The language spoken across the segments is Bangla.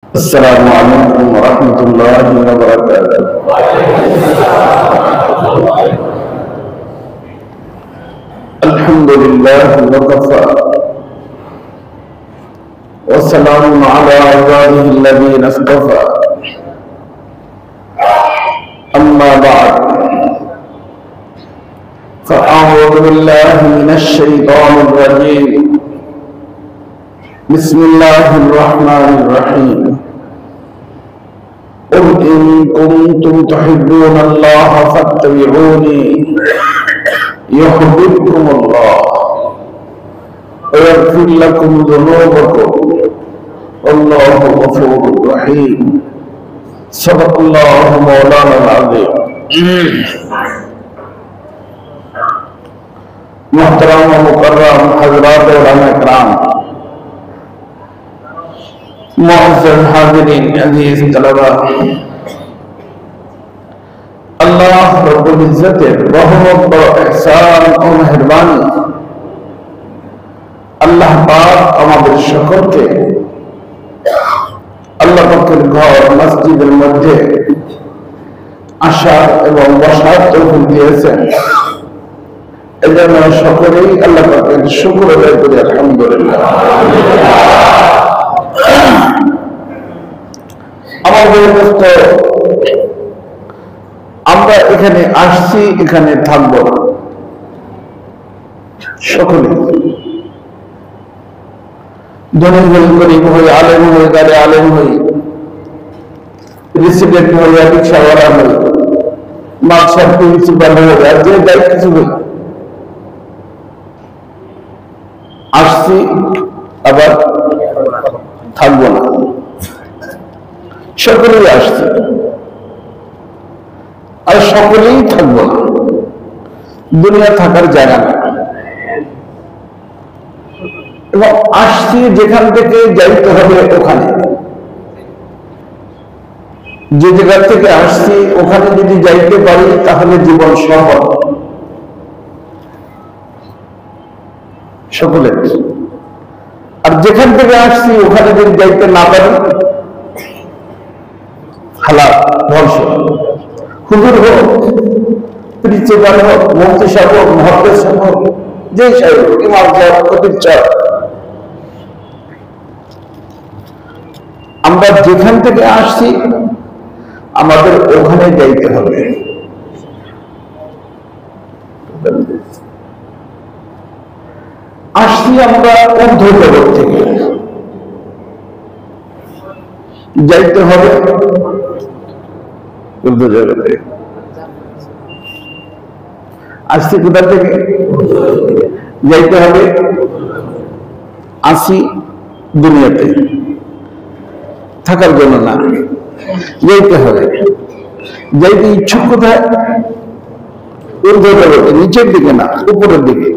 السلام عليكم ورحمة الله وبركاته. الحمد لله وكفى والسلام على عباده الذين اصطفى. أما بعد فأعوذ بالله من الشيطان الرجيم. بسم الله الرحمن الرحيم. قل إن كنتم تحبون الله فاتبعوني يحببكم الله ويغفر لكم ذنوبكم والله غفور رحيم. صدق الله مولانا العظيم. محترم و مکرم حضرات علماء کرام، मुअज़्ज़ज़ हाज़िरीन, अज़ीज़ तलबा, अल्लाह रब्बुल इज़्ज़तेर रहमत व ihsan ও মেহেরবানি আল্লাহ পাক আমাদের সকলকে আল্লাহ পাকের ঘর মসজিদের মধ্যে আসার এবং বসার তৌফিক দিয়েছেন। এজন্য সকলেই আল্লাহ পাকের শুকর আদায় করি আলহামদুলিল্লাহ। আমরা এখানে আসছি, এখানে থাকব সকলে, ধনী হই, গরিব হই, আলেম হই, গাড়ি আলেম হই, রেসিডেন্ট হই, রিক্সাওয়ালা হই, মাদ্রাসার প্রিন্সিপাল হই, আর যে যাই কিছু হই, আসছি আবার থাকবো না। সকলেই আসছে আর সকলেই থাকবো না। দুনিয়া থাকার জায়গা না, এবং আসছি যেখান থেকে যাইতে হবে ওখানে। যে জায়গা থেকে আসছি ওখানে যদি যাইতে পারি তাহলে জীবন সফল সকলের। আর যেখান থেকে আসছি ওখানে যদি যাইতে না পারি হালাক, ধ্বংস। হুজুর হোক, প্রিন্সিপাল হোক, মুফতি সাহেব হোক, মুহাদ্দিস সাহেব হোক, যেই সাহেব হোক, ইমাম সাহেব, খতিব সাহেব, আমরা যেখান থেকে আসছি আমাদের ওখানে যাইতে হবে। আসছি আমরা ঊর্ধ্ব জগৎ থেকে, যাইতে হবে ঊর্ধ্ব জগতে। আসছি কোথা থেকে? যাইতে হবে, আসি দুনিয়াতে থাকার জন্য না, যাইতে হবে। যাইতে ইচ্ছুক কোথায়? ঊর্ধ্ব জগতে, নিচের দিকে না, উপরের দিকে।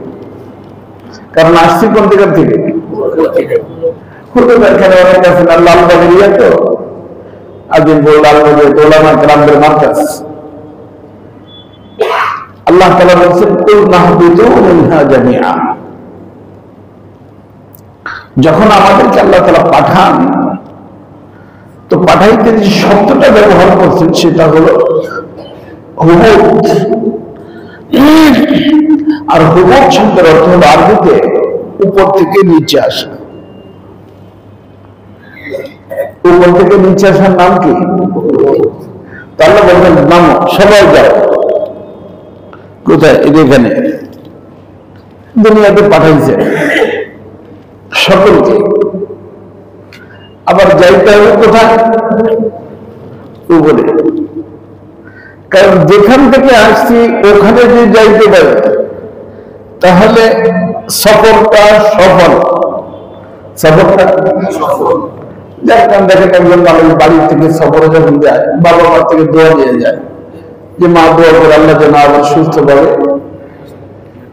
কারণ আসছি কোন দিকের থেকে? এখানে অনেক আছেন লালবাগ এরিয়া, তো আজিমপুর, লালবাগে ওলামা কেরামদের মারকাজ। আল্লাহ তাআলা বলেছেন কুল নাহবিতু মিনহা জামিআ। যখন আমাদেরকে আল্লাহ তাআলা পাঠান, তো পাঠাইতে যে শব্দটা ব্যবহার করছেন সেটা হলো হুবুত। আর হুবুত শব্দের অর্থ হলো আরবিতে উপর থেকে নিচে আসা। উপর থেকে নিচে আসার নাম কি? তাহলে বলবেন নাম সবাই যাও। কোথায়? এখানে দুনিয়াতে পাঠাইছে সকলকে। আবার যাইতে হবে কোথায়? উপরে। কারণ যেখান থেকে আসছি ওখানে যদি যাইতে পারে তাহলে সফরটা সফল। সফরটা সফল। যেমন দেখেন একজন মানুষ বাড়ি থেকে সফরে যখন যায়, বাবা মার থেকে দোয়া নিয়ে যায় যে মা দোয়া করে আল্লাহ যেন আবার সুস্থ ভাবে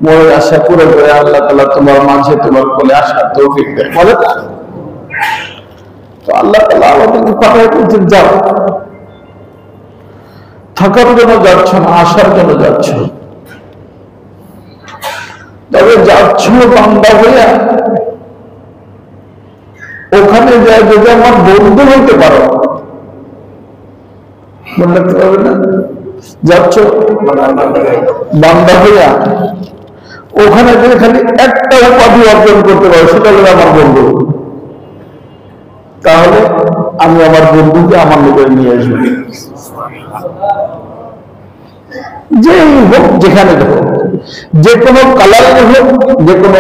মনের আশা পুরো করে আল্লাহ তাআলা তোমার মাঝে তোমার কোলে আসার তৌফিক দেয়, বলে না? তো আল্লাহ তাআলা আমাদেরকে পাঠায় বলছেন যাও। থাকার জন্য যাচ্ছ না, আসার জন্য যাচ্ছ। তবে যাচ্ছ বান্দা হইয়া, ওখানে ওখানে যায় যদি আমার বন্ধু হইতে পারো, মনে রাখতে পারবে না, যাচ্ছ বান্দা হইয়া ওখানে যদি খালি একটা উপাধি অর্জন করতে পারো, সেটা হলো আমার বন্ধু, তাহলে আমি আমার বন্ধুকে আমার নিকটে নিয়ে আসবো। যেই হোক, যেখানে হোক, যে কোনো কালারে হোক, যে কোনো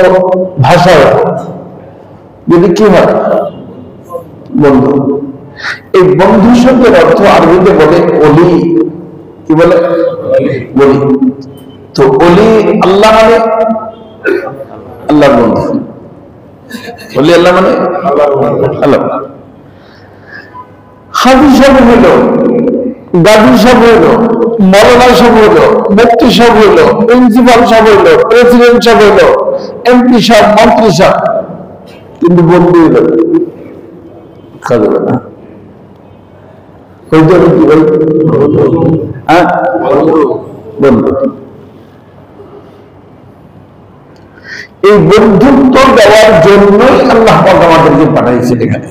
ভাষায় হোক, যদি কি হয় বন্ধু। এই বন্ধু শব্দের অর্থ আরবিতে বলে অলি। কি বলে? অলি। তো অলি আল্লাহ মানে আল্লাহর বন্ধু। অলি আল্লাহ মানে আল্লাহ। হাজি সাহেব হইল, গাজী সাহেব হইল, মৌলানা সাহেব হইল, মুফতি সাহেব হইল, প্রিন্সিপাল সাহেব হইল, প্রেসিডেন্ট সাহেব হইল, এমপি সাহেব, মন্ত্রী সাহেব, কিন্তু বন্ধু হইল খাবে না। হইতে হবে কি বল? হ্যাঁ, বন্ধু। এই বন্ধুত্ব দেওয়ার জন্যই আল্লাহ পাক আমাদেরকে পাঠাইছেন এখানে।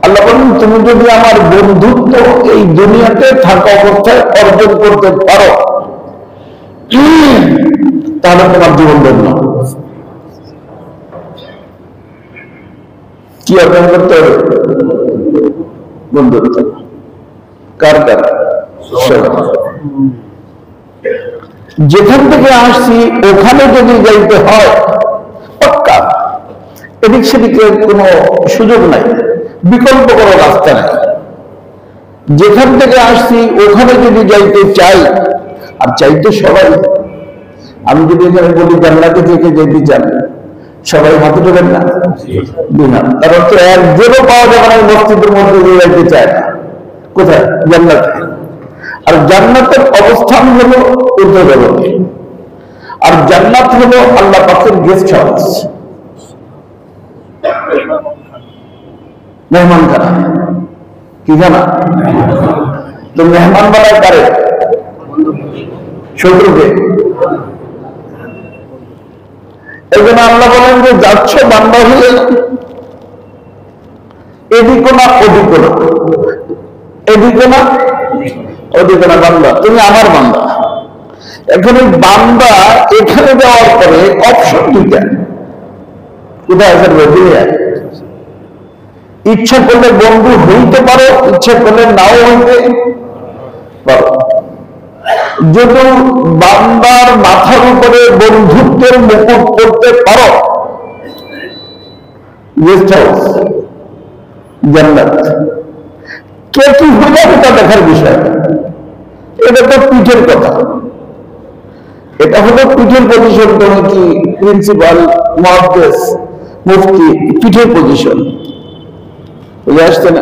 আল্লাহ বলেন, তুমি যদি আমার বন্ধুত্ব এই দুনিয়াতে থাকা অবস্থায় অর্জন করতে পারো, তাহলে তোমার জীবন ধন্য। কি অর্জন করতে হবে? বন্ধুত্ব। কার কার? যেখান থেকে আসছি ওখানে যদি যাইতে হয়, পাক্কা, এদিক সেদিকের কোনো সুযোগ নাই, বিকল্প কোনো রাস্তা নাই। যেখান থেকে আসছি ওখানে যদি যাইতে চাই, আর চাইতে সবাই, আমি যদি এখানে বলি জান্নাতে থেকে যেতে চান, সবাই হাতে দেবেন না? না। তার অর্থ একজনও পাওয়া যাবে না মসজিদের মধ্যে দিয়ে যাইতে চায় না। কোথায়? জান্নাতে। আর জান্নাতের অবস্থান হলো ঊর্ধ্বজগতে, আর জান্নাত হলো আল্লাহ পাকের গেস্ট হাউস, মেহমানখানা। কি জানা? তো মেহমান বানায় কারে? শত্রুকে। এই জন্য আল্লাহ বলেন যে যাচ্ছ বান্দা হয়ে, এদিকও না ওদিকও না, এদিকে না ওদিকে না, বান্দা তুমি আমার বান্দা। এখন এই বান্দা এখানে যাওয়ার পরে অপশন দুইটা, কোথায় আছে? ইচ্ছা করলে বন্ধু হইতে পারো, ইচ্ছা করলে নাও হইতে পারো। যদি বান্দার মাথার উপরে বন্ধুত্বের মুকুট করতে পারো, গেস্ট হাউস, জান্নাত। কে কি হয়ে যাবে তা দেখার বিষয়, এটা তো পিঠের কথা। এটা হলো পিঠের পজিশন। তুমি কি প্রিন্সিপাল, মুহাদ্দিস, মুফতি, পিঠের পজিশন বুঝে আসছে না?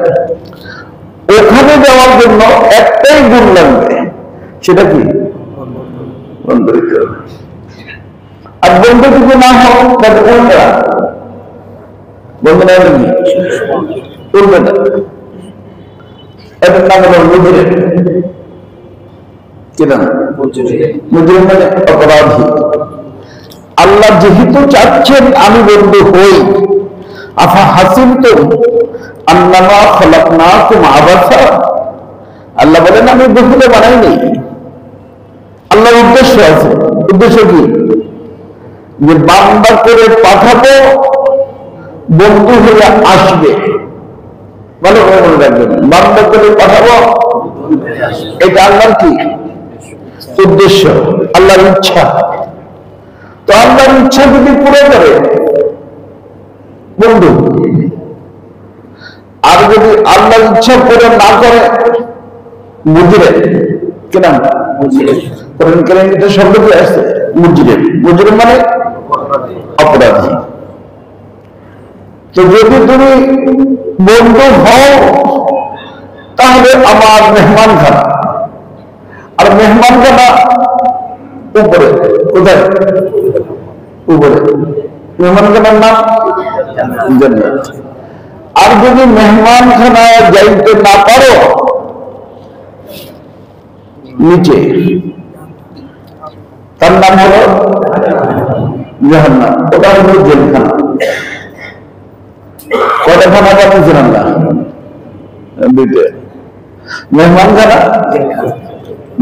ওখানে যাওয়ার জন্য একটাই গুণ লাগবে, সেটা কি? বন্ধু হইতে হবে। আর বন্ধু যদি না হয় তাহলে কোনটা বন্ধু? না হলে কি উল্টোটা? এটার নাম হলো মুজরিম। কি নাম? মুজরিম মানে অপরাধী। আল্লাহ যেহেতু চাচ্ছেন আমি বন্ধু হই, আফা হাসিবতুম আন্নামা খালাকনাকুম আবাসা, আল্লাহ বলেন আমি বন্ধুকে বানাইনি। আল্লাহর উদ্দেশ্য আছে। উদ্দেশ্য কি? যে বান্দা করে পাঠাবো, বন্ধু হয়ে আসবে। ভালো করে মনে রাখবেন, বান্দা করে পাঠাবো, এটা আল্লাহর কি উদ্দেশ্য, আল্লাহর ইচ্ছা। তো আল্লাহর ইচ্ছা যদি পুরো করে বন্ধু, আর যদি আল্লাহর ইচ্ছা পুরো না করে মুজরিম। কি নাম? কোরআন কারীমে শব্দ কি আসছে? মুজরিম। মুজরিম মানে অপরাধী। তো যদি তুমি বন্ধু হও তাহলে আমার মেহমানখানা, আর মেহমানখানা উপরে। কোথায়? উপরে। মেহমানখানার নাম জান্নাত। আর যদি মেহমানখানায় যাইতে না পারো, নিচে, তার নাম হলো জাহান্নাম, ওটা হলো জেলখানা। কয়টা খানা বানিয়েছেন আল্লাহ? দুইটা। মেহমানখানা,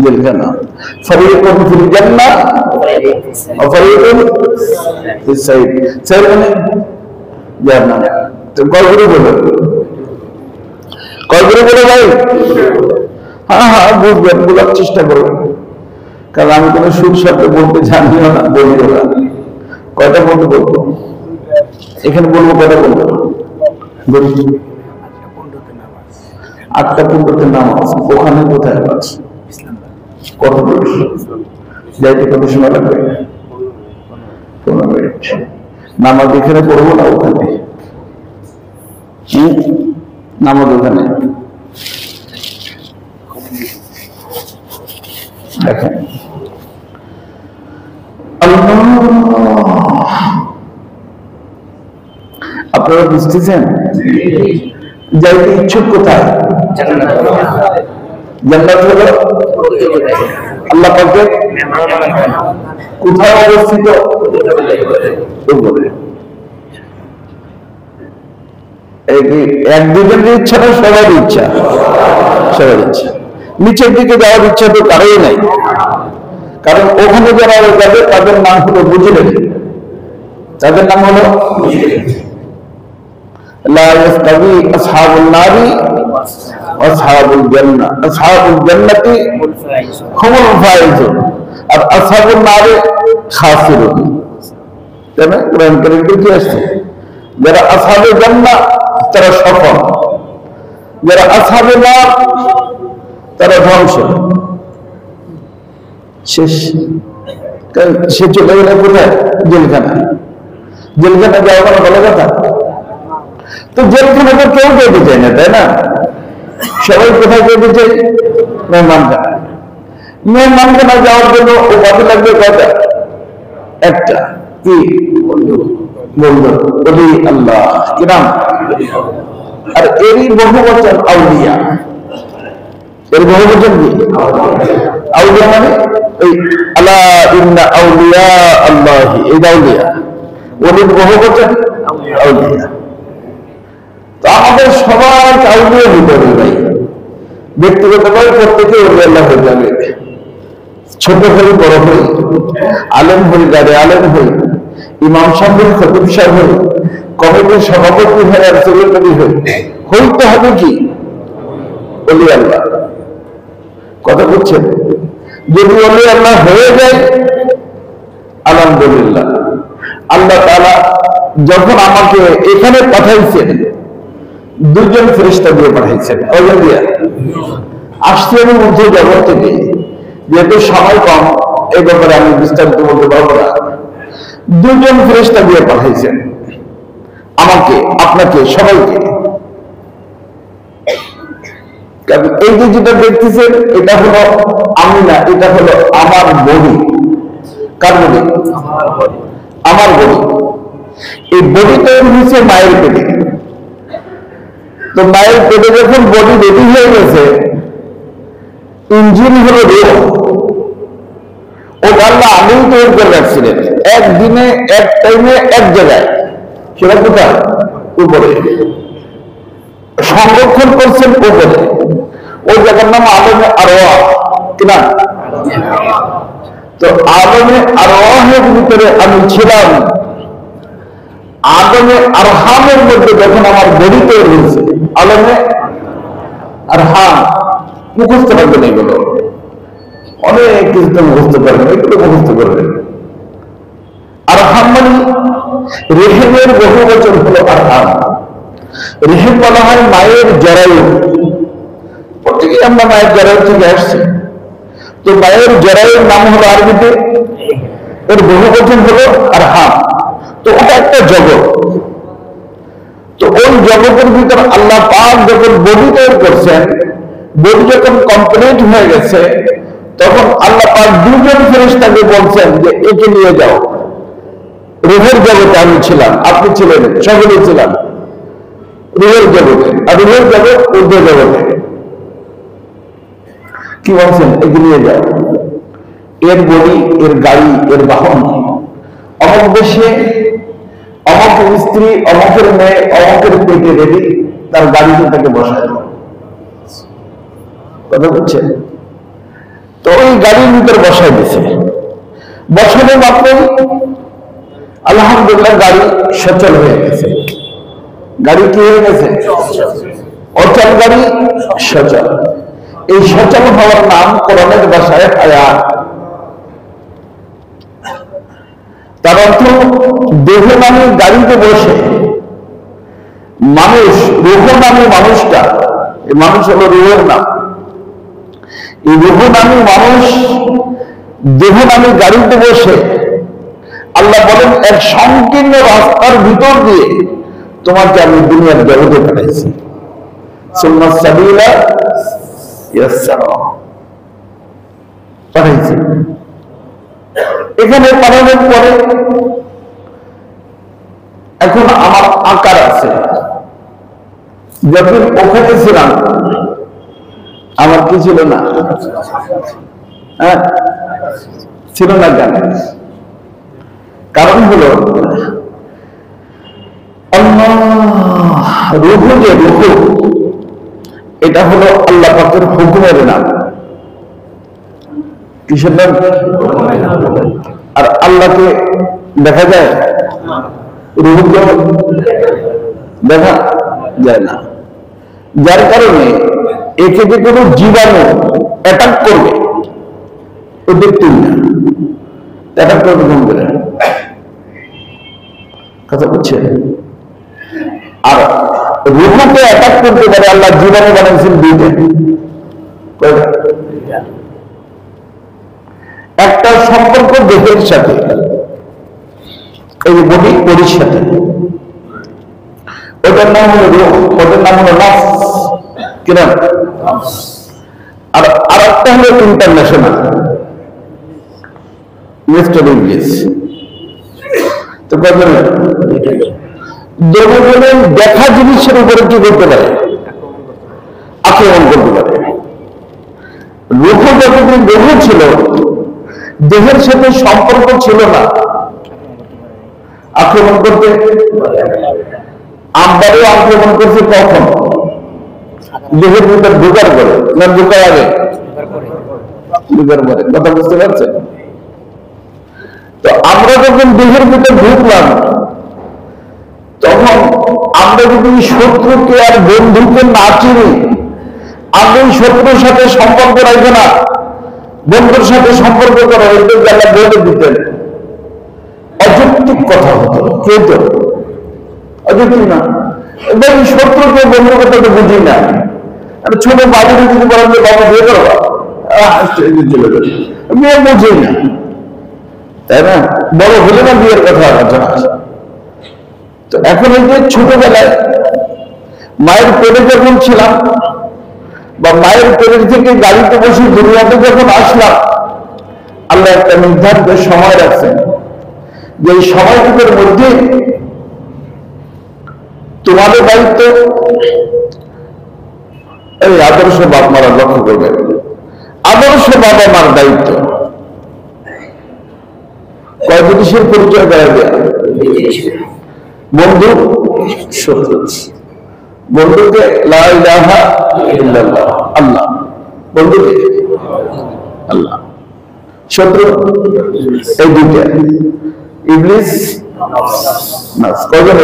জেলখানা। ফরিকুন ফিল জান্নাহ ওয়া ফরিকুন ফিস সাইর। সাইর মানে জাহান্নাম। তো কয় করে বলো, কয় করে বলো ভাই? হ্যাঁ হ্যাঁ বুঝবেন, বোঝার চেষ্টা করবেন, কারণ আমি কোনো সুর শব্দ বলতে জানিও না, বলিও না। কয়টা বলতে বলবো এখানে, বলবো কয়টা বলবো? 8টা 15তে নামাজ। ওখানে কোথায় নামাজ? কত দূর যাইতে কত সময় লাগবে? 15 মিনিট। নামাজ এখানে পড়বো না ওখানে? নামাজ ওখানে। দেখেন আপনারা বুঝতেছেন? যাইতে ইচ্ছুক কোথায়? জান্নাত হলো আল্লাহ পাকের কোথায় অবস্থিত? উপরে। এক দুজনের ইচ্ছা না, সবার ইচ্ছা? সবার ইচ্ছা। নিচের দিকে যাওয়ার ইচ্ছা তো কারোই নাই, কারণ ওখানে যারা যাবে তাদের নাম হলো বুঝলেন, তাদের নাম হলো লা ইস্তাবি আসহাবুন নারি ওয়া আসহাবুল জান্নাহ, আসহাবুল জান্নাতি হুমুল ফাইজুন আর আসহাবুন নারি খাসিরুন। তাই না? কোরআন কারীমে কি আছে? যারা আসহাবুল জান্নাহ তারা সফল, যারা আসহাবুন নার তারা ধ্বংস। শেষ। সে চলে গেলে কোথায়? জেলখানা। জেলখানা যাওয়া কোনো ভালো কথা? তো জেলখানা তো কেউ যেতে চায় না, তাই না? সবাই কোথায় যেতে চাই? মেহমানখানা। মেহমানখানা যাওয়ার জন্য উপাধি লাগবে কয়টা? একটা। কি? বন্ধু। ওলি আল্লাহ। কি নাম? আর এরই বহু বচন আউলিয়া। এর বহু বচন কি? আউলিয়া মানে এই আলা ইন্না আউলিয়া আল্লাহ, এই আউলিয়া। ওলির বহু বচন আউলিয়া। তো আমাদের সবার আউলিয়া হতে হবে ভাই। ব্যক্তিগতভাবে প্রত্যেকে ওলি আল্লাহ হয়ে যাবে। ছোট হই, বড় হই, আলেম হই, গাড়ি আলেম হই, ইমাম সাহেব, খতিব সাহেব হই, কমিটির সভাপতি হই আর সেক্রেটারি হই, হইতে হবে কি? ওলি আল্লাহ। কথা বলছেন? যদি ওলি আল্লাহ হয়ে যায় আলহামদুলিল্লাহ। আল্লাহ তাআলা যখন আমাকে এখানে পাঠাইছেন, দুজন ফেরেশতা দিয়ে পাঠাইছেন। ওই দিয়ে আসছি আমি মধ্য জগৎ থেকে, যেহেতু সময় কম এই ব্যাপারে আমি বিস্তারিত বলতে পারবো না। দুজন ফেরেশতা দিয়ে পাঠাইছেন আমাকে, আপনাকে, সবাইকে। এই যে যেটা দেখতেছেন এটা হলো আমি না, এটা হলো আমার বডি। কার বডি? আমার বডি। এই বডি তৈরি হয়েছে মায়ের পেটে। তো মায়ের পেটে যখন বডি রেডি হয়ে গেছে, ইঞ্জিন হলো রূহ। ও আল্লাহ আগেই তৈরি করে রাখছিলেন, একদিনে এক টাইমে এক জায়গায়। সেটা কোথায়? উপরে। সংরক্ষণ করছেন উপরে। ওই জায়গার নাম আলমে আরওয়াহ। কিনা? তো আলমে আরওয়াহের ভিতরে আমি ছিলাম। আলমে আরহামের মধ্যে যখন আমার বডি তৈরি হয়েছে, আলমে আরহাম মুখস্থ রাখবেন। এগুলো অনেক কিছু তো মুখস্থ করবেন, এগুলো মুখস্থ করবেন। আরহাম মানে রেহেমের বহু বচন হলো আরহাম। রেহেম বলা হয় মায়ের জরায়ু। প্রত্যেকেই আমরা মায়ের জরায়ু থেকে আসছি। তো মায়ের জরায়ুর নাম হলো আরবিতে, এর বহু বচন হলো আরহাম। তো ওটা একটা জগৎ। তো ওই জগতের ভিতর আল্লাহ পাক যখন বডি তৈরি করছেন, বডি যখন কমপ্লিট হয়ে গেছে, তখন আল্লাহ পাক দুজন ফেরেশতাকে বলছেন যে একে নিয়ে যাও। রূহের জগতে আমি ছিলাম, আপনি ছিলেন, সকলেই ছিলাম রূহের জগতে। আর রূহের জগৎ ঊর্ধ্ব জগতে। কি বলছেন? একে নিয়ে যাও। এর বডি, এর গাড়ি, এর বাহন অমুক দেশে অমুক স্ত্রী, অমুকের মেয়ে, অমুকের পেটে রেডি, তার গাড়িতে তাকে বসায় দেব। কথা বলছে? তো ওই গাড়ির ভিতরে বসায় দিছে। বসানো মাত্রই আলহামদুলিল্লাহ গাড়ি সচল হয়ে গেছে। গাড়ি কি হয়ে গেছে? অচল গাড়ি সচল। এই সচল হওয়ার নাম কোরআনের ভাষায় হায়াত। তার অর্থ দেহ নামে গাড়িতে বসে মানুষ, রূহ নামে মানুষটা, এই মানুষ হলো রূহের নাম। এই রূহ নামে মানুষ দেহ নামে গাড়িতে বসে আল্লাহ বলেন এক সংকীর্ণ রাস্তার ভিতর দিয়ে তোমাকে আমি দুনিয়ার জগতে পাঠাইছি। সুন্নাত সাবিলা ইয়াসসারা, পাঠাইছি। এখানে পাঠানোর পরে এখন আমার আকার আছে। যখন ওখানে ছিলাম আমার কি ছিল না? ছিল না। কেন? কারণ হলো রুহু, যে রুহু, এটা হলো আল্লাহ পাকের হুকুমের নাম। কিসের নাম? আর আল্লাহকে দেখা যায়? রুহুকে দেখা যায় না। যার কারণে একে যে কোনো জীবাণু অ্যাটাক করবে, ও দেখতেই না। অ্যাটাক করবে কোন করে? কথা বুঝছে? আর রুহুকে অ্যাটাক করতে পারে আল্লাহ জীবাণু বানাইছেন দুইটা। একটা সম্পর্ক দেহের সাথে, এই বডি, বডির সাথে, ওটার নাম হলো রূহ, ওটার নাম হলো নফস। কিনা? আর আরেকটা হলো ইন্টারন্যাশনাল, মিস্টার ইংলিশ। তো কজন দেখা জিনিসের উপরে কি করতে পারে? আক্রমণ করতে পারে। রূহ যতদিন রূহ ছিল, দেহের সাথে সম্পর্ক ছিল না, আক্রমণ করতে। আমরাও আক্রমণ করছে কখন? দেহের ভিতর ঢোকার পরে না ঢোকার আগে? ঢোকার পরে। কথা বুঝতে পারছেন? তো আমরা যখন দেহের ভিতর ঢুকলাম, তখন আমরা যদি শত্রুকে আর বন্ধুকে না চিনি, আপনি শত্রুর সাথে সম্পর্ক রাখবে না, বন্ধুর সাথে সম্পর্ক করো, এদের জায়গা বলে দিতেন। অযৌক্তিক কথা হতো। কে তো অযৌক্তিক না। এবার শত্রুকে বন্ধুর কথা তো বুঝি না। ছোট বাবুকে যদি বলেন যে বাবা বিয়ে করবা, চলে যাবে, বিয়ে বুঝি না, তাই না? বড় হলে না বিয়ের কথা আলোচনা আসে। তো এখন এই যে ছোটবেলায় মায়ের পেটে যখন ছিলাম, বা মায়ের পেটের থেকে গাড়িতে বসে দুনিয়াতে যখন আসলাম, আল্লাহ একটা নির্ধারিত সময় রাখছেন, যে এই সময়টুকুর মধ্যে তোমাদের দায়িত্ব, এই আদর্শ বাপ মারা লক্ষ্য করবে, আদর্শ বাবা মার দায়িত্ব কয় জিনিসের পরিচয় করা যায়? বন্ধু, শত্রু। বন্ধুকে লা ইলাহা ইল্লাল্লাহ, আল্লাহ। বন্ধুকে আল্লাহ, শত্রু এই দুইটা, ইবলিস, নাফস। কয়জন?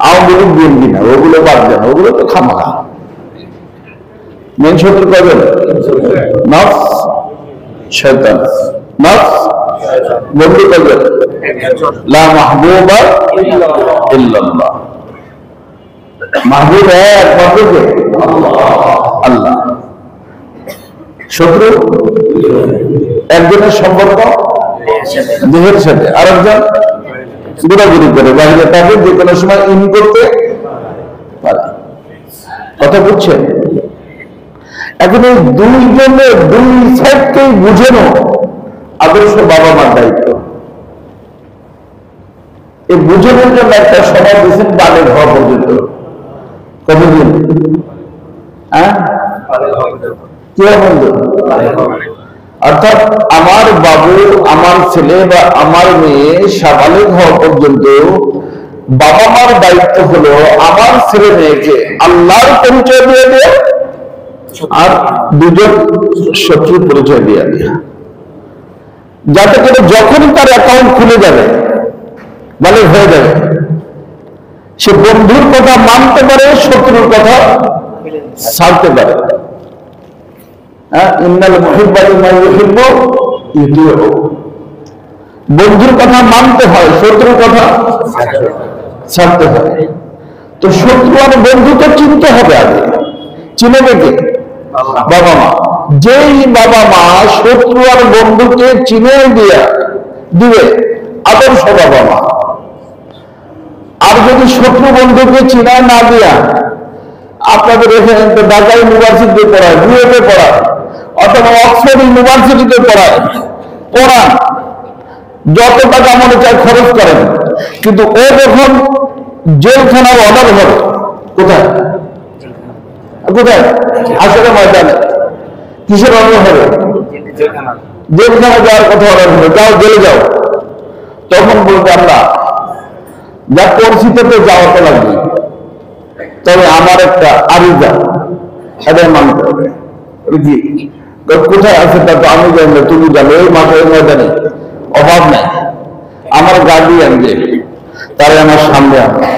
আওয়ামী লীগ, বিএনপি না, ওগুলো বাদ দেন, ওগুলো তো খামাখা। মেন শত্রু কয়জন? নফস, শয়তান। নফস, বন্ধু কয়জন? লা মাহবুবা ইল্লাল্লাহ। মাহবুব একমাত্র কে? আল্লাহ। শত্রু একজনের সম্পর্ক দেহের সাথে, আর একজন ঘোরাঘুরি করে বাইরে, তাকে যে কোনো সময় ইন করতে পারে। কথা বুঝছেন? এখন এই দুইজনের দুই সাইডকেই বুঝানো আদর্শ বাবা মার দায়িত্ব। এই বুঝানোর জন্য একটা সময় দিয়েছেন বালের হওয়া পর্যন্ত। কতদিন? হ্যাঁ, কি বন্ধু? অর্থাৎ আমার বাবু, আমার ছেলে বা আমার মেয়ে সাবালিগ হওয়া পর্যন্ত বাবা মার দায়িত্ব হলো আমার ছেলে মেয়েকে আল্লাহর পরিচয় দিয়ে দেয়া আর দুজন শত্রুর পরিচয় দিয়ে দেয়া, যাতে করে যখনই তার অ্যাকাউন্ট খুলে যাবে, বালিগ হয়ে যাবে, সে বন্ধুর কথা মানতে পারে, শত্রুর কথা ছাড়তে পারে। ইন্নাল মুহিব্বা লিমান ইউহিব্বু ইউতিউহু, বন্ধুর কথা মানতে হয়, শত্রুর কথা ছাড়তে হয়। তো শত্রু আর বন্ধুকে চিনতে হবে আগে। চিনবে কে? বাবা মা। যেই বাবা মা শত্রু আর বন্ধুকে চিনে দিবে আদর্শ বাবা মা। আর যদি শত্রু বন্ধুকে চিনা না দিয়া আপনাদের এখানে ঢাকা ইউনিভার্সিটিতে পড়ায়, বুয়েটে পড়ায়, অথবা অক্সফোর্ড ইউনিভার্সিটিতে পড়ান, যত টাকা মনে চায় খরচ করেন, কিন্তু ও যখন জেলখানার অর্ডার হবে, কোথায় কোথায় আসলে ময়দানে কিসের অর্ডার হবে? জেলখানা যাওয়ার কথা অর্ডার হবে, যাও জেলে যাও, তখন বলবে আমরা যা করছি তো যাওয়াতে লাগবে, তবে আমার একটা আরিজা এটা মানতে হবে। কোথায় আছে তা তো আমি জানি না, তুমি জানো। এই মাঠের ময়দানে অভাব নাই, আমার গার্ডিয়ান যে তারা আমার সামনে আনো না,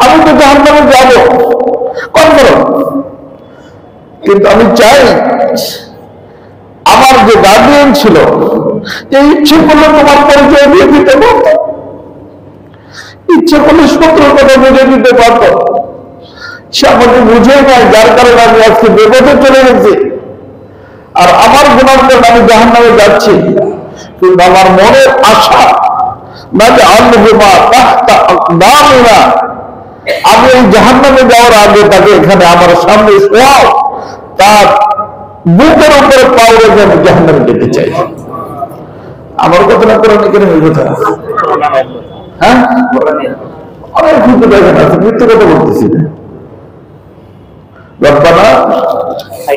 আমি তো জাহান্নামে যাবো, কম করো, কিন্তু আমি চাই আমার যে গার্ডিয়ান ছিল এই ইচ্ছে করলে তোমার পরিচয় দিয়ে দিতে পারত, ইচ্ছে করলে শত্রুর কথা বুঝে দিতে পারত, সে আমাকে বুঝে নাই, যার কারণে আমি আজকে বিপদে চলে গেছি। আর আমার গুনার কারণে আমি জাহান্নামে যাচ্ছি, কিন্তু আমার মনের আশা না যে আল্লাহুমা তাহতা আকদামিনা, আমি এই জাহান্নামে যাওয়ার আগে তাকে এখানে আমার সামনে শোয়াও, তার বুকের উপরে পাও রেখে আমি জাহান্নামে যেতে চাই। আমার কথা না কোরআনে কারীমের কথা, হ্যাঁ অনেক কিছু দেখেন আছে, মৃত্যু কথা বলতেছি না। রব্বানা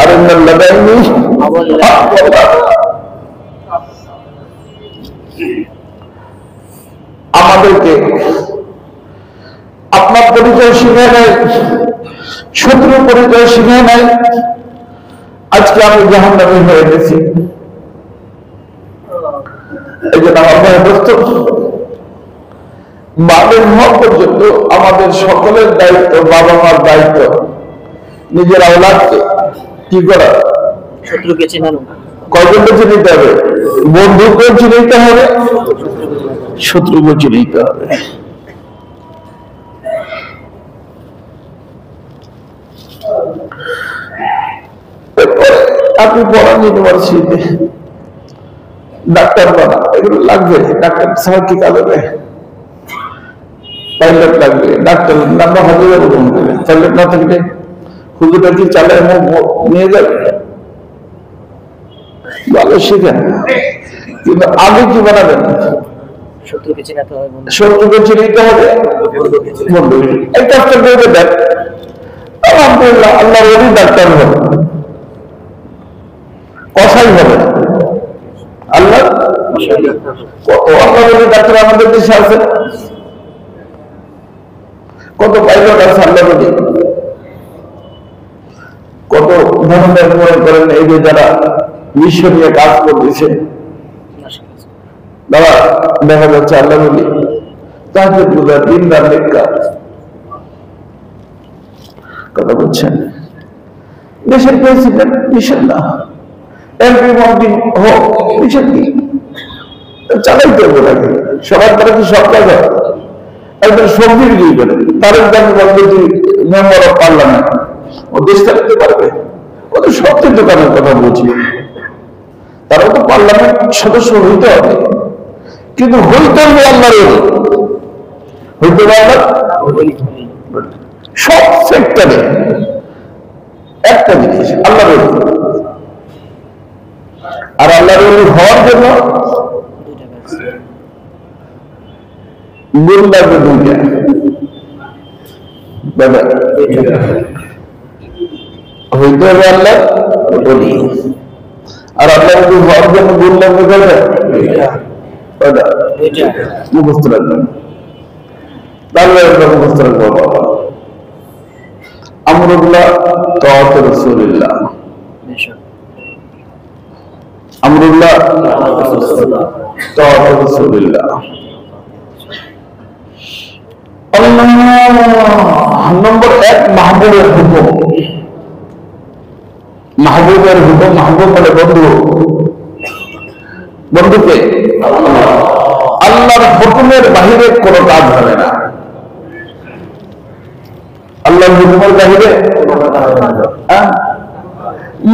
আরিনাল লাদাইনি, আমাদেরকে আপনার পরিচয় শিখে নেয়, শত্রুর পরিচয় শিখে নেয়, আজকে আমি জাহান্নামী হয়ে গেছি। এই জন্য আমার ভাই দোস্ত, বালের হওয়া পর্যন্ত আমাদের সকলের দায়িত্ব, বাবা মার দায়িত্ব নিজের আওলাদকে কি করা, শত্রুকে চিনানো। কয়জনকে চিনিতে হবে? বন্ধুকে চিনিতে হবে, শত্রুকে চিনিতে হবে। আপনি পড়ান ইউনিভার্সিটিতে, ডাক্তার বানা, এগুলো লাগবে। ডাক্তার ছাড়া কি কাজ হবে? পাইলট লাগবে, ডাক্তার নাম্বার হাজার পাইলট না থাকলে হুজুরটা কি চালায় নিয়ে যাবে? ভালো শিখেন, কিন্তু আগে কি বানাবেন? শত্রুকে চিনাতে হবে, শত্রুকে চিনিতে হবে, বন্ধু। এই কাজটা করে দেন, আলহামদুলিল্লাহ, আল্লাহ ওরই ডাক্তার হবে, কষাই হবে। আল্লাহ কত আল্লাহ ডাক্তার আমাদের দেশে আছে, কত পাইলট আছে আল্লাহ বলি, কত ধরনের মনে করেন এই যে যারা মিশনীয় কাজ করতেছে, দাদা দেখা যাচ্ছে আল্লাহ বলি তাহাজ্জুদ গুজার, দিনদার নেককার, কথা বলছেন। দেশের প্রেসিডেন্ট মিশন না, এমপি মন্ত্রী হোক, মিশন কি চালাইতে হবে নাকি? সবার দ্বারা কি সব কাজ হয়? একজন সবজি বিক্রি করে তারের দামি বলতে মেম্বার অফ পার্লামেন্ট, ও দেশ চালাতে পারবে? ও তো সত্যের দোকানের কথা বলছি, তারা তো পার্লামেন্ট সদস্য হইতে হবে, কিন্তু হইতে হবে আল্লাহর ওলি, হইতে হবে আল্লাহ সব সেক্টরে। একটা জিনিস আল্লাহর ওলি, আর আল্লাহর ওলি হওয়ার জন্য গুণ লাগবে দুইটা দাদা, হইতে হবে আল্লাহ বলি, আর আল্লাহ যদি হওয়ার জন্য গুণ লাগবে দাদা মুখস্থ রাখবেন, তাহলে মুখস্থ রাখবো। আমরুল্লাহ তাআত রাসূলুল্লাহ, আমরুল্লাহ তাআত রাসূলুল্লাহ। নম্বর 1 মাহবুবের হুকুম। মাহবুবের হুকুম, মাহবুব মানে বন্ধু, বন্ধুকে আল্লাহর হুকুমের বাহিরে কোনো কাজ হবে না। আল্লাহর হুকুমের বাহিরে